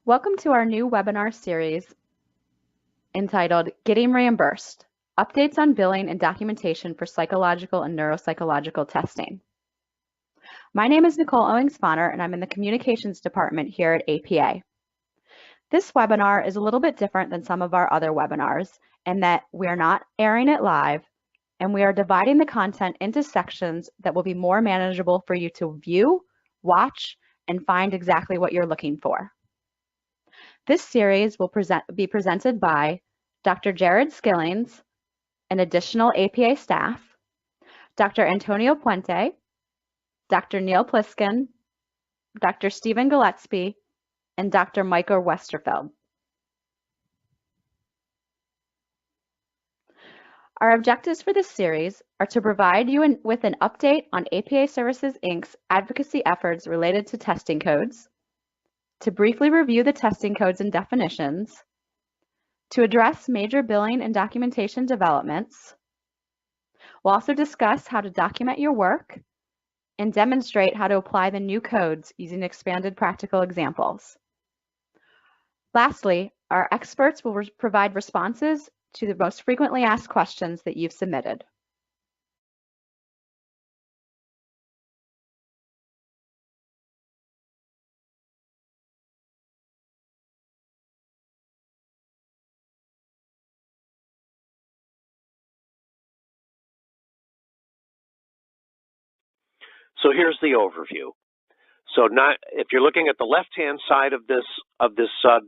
Welcome to our new webinar series entitled Getting Reimbursed, Updates on Billing and Documentation for Psychological and Neuropsychological Testing. My name is Nicole Owings-Fonner and I'm in the Communications Department here at APA. This webinar is a little bit different than some of our other webinars in that we are not airing it live and we are dividing the content into sections that will be more manageable for you to view, watch, and find exactly what you're looking for. This series will be presented by Dr. Jared Skillings, an additional APA staff, Dr. Antonio Puente, Dr. Neil Pliskin, Dr. Stephen Gillespie, and Dr. Micah Westerfeld. Our objectives for this series are to provide you with an update on APA Services, Inc.'s advocacy efforts related to testing codes, to briefly review the testing codes and definitions, to address major billing and documentation developments. We'll also discuss how to document your work and demonstrate how to apply the new codes using expanded practical examples. Lastly, our experts will provide responses to the most frequently asked questions that you've submitted. So here's the overview. So if you're looking at the left-hand side of this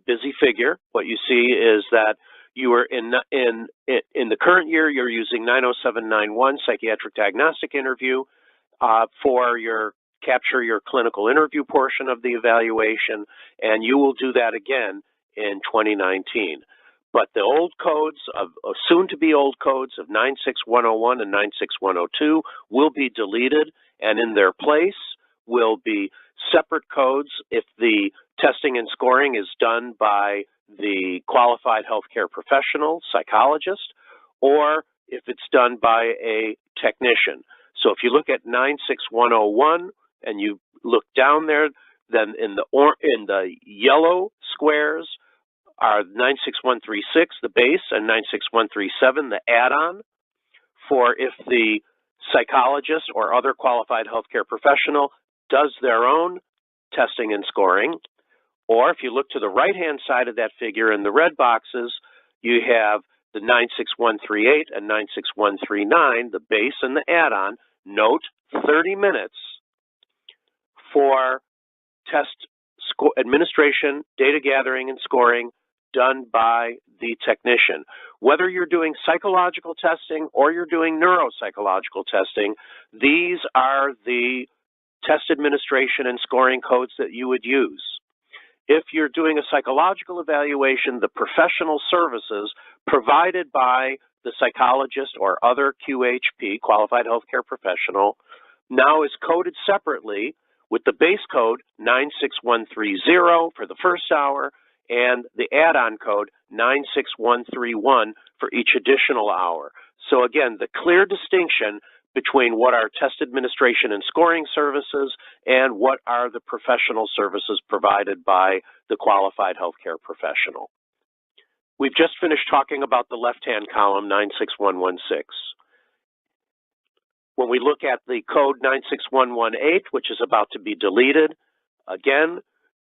busy figure, what you see is that you are in the current year, you're using 90791 psychiatric diagnostic interview for capture your clinical interview portion of the evaluation, and you will do that again in 2019. But the old codes soon-to-be old codes of 96101 and 96102 will be deleted, and in their place will be separate codes if the testing and scoring is done by the qualified healthcare professional, psychologist, or if it's done by a technician. So if you look at 96101 and you look down there, then in the yellow squares are 96136, the base, and 96137, the add-on, for if the psychologist or other qualified healthcare professional does their own testing and scoring. Or if you look to the right-hand side of that figure in the red boxes, you have the 96138 and 96139, the base and the add-on. Note 30 minutes for test administration, data gathering, and scoring done by the technician. Whether you're doing psychological testing or you're doing neuropsychological testing, these are the test administration and scoring codes that you would use. If you're doing a psychological evaluation, the professional services provided by the psychologist or other QHP, qualified healthcare professional, now is coded separately with the base code 96130 for the first hour and the add-on code 96131 for each additional hour. So again, the clear distinction between what are test administration and scoring services and what are the professional services provided by the qualified healthcare professional. We've just finished talking about the left-hand column, 96116. When we look at the code 96118, which is about to be deleted, again,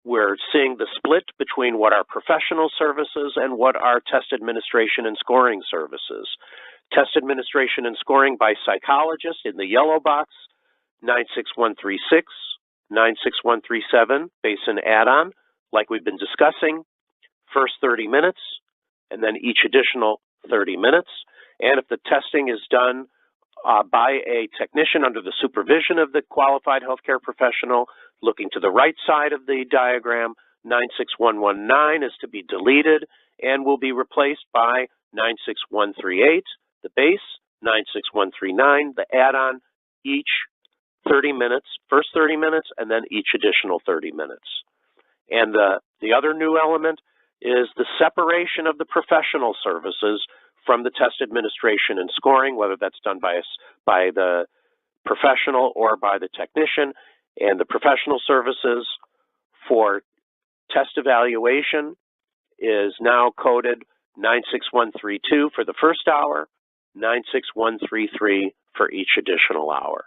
we're seeing the split between what are professional services and what are test administration and scoring services. Test administration and scoring by psychologists in the yellow box, 96136, 96137, base and add-on, like we've been discussing, first 30 minutes, and then each additional 30 minutes. And if the testing is done by a technician under the supervision of the qualified healthcare professional, looking to the right side of the diagram, 96119 is to be deleted and will be replaced by 96138, the base, 96139, the add-on, each 30 minutes, first 30 minutes, and then each additional 30 minutes. And the other new element is the separation of the professional services from the test administration and scoring, whether that's done by the professional or by the technician. And the professional services for test evaluation is now coded 96132 for the first hour, 96133 for each additional hour.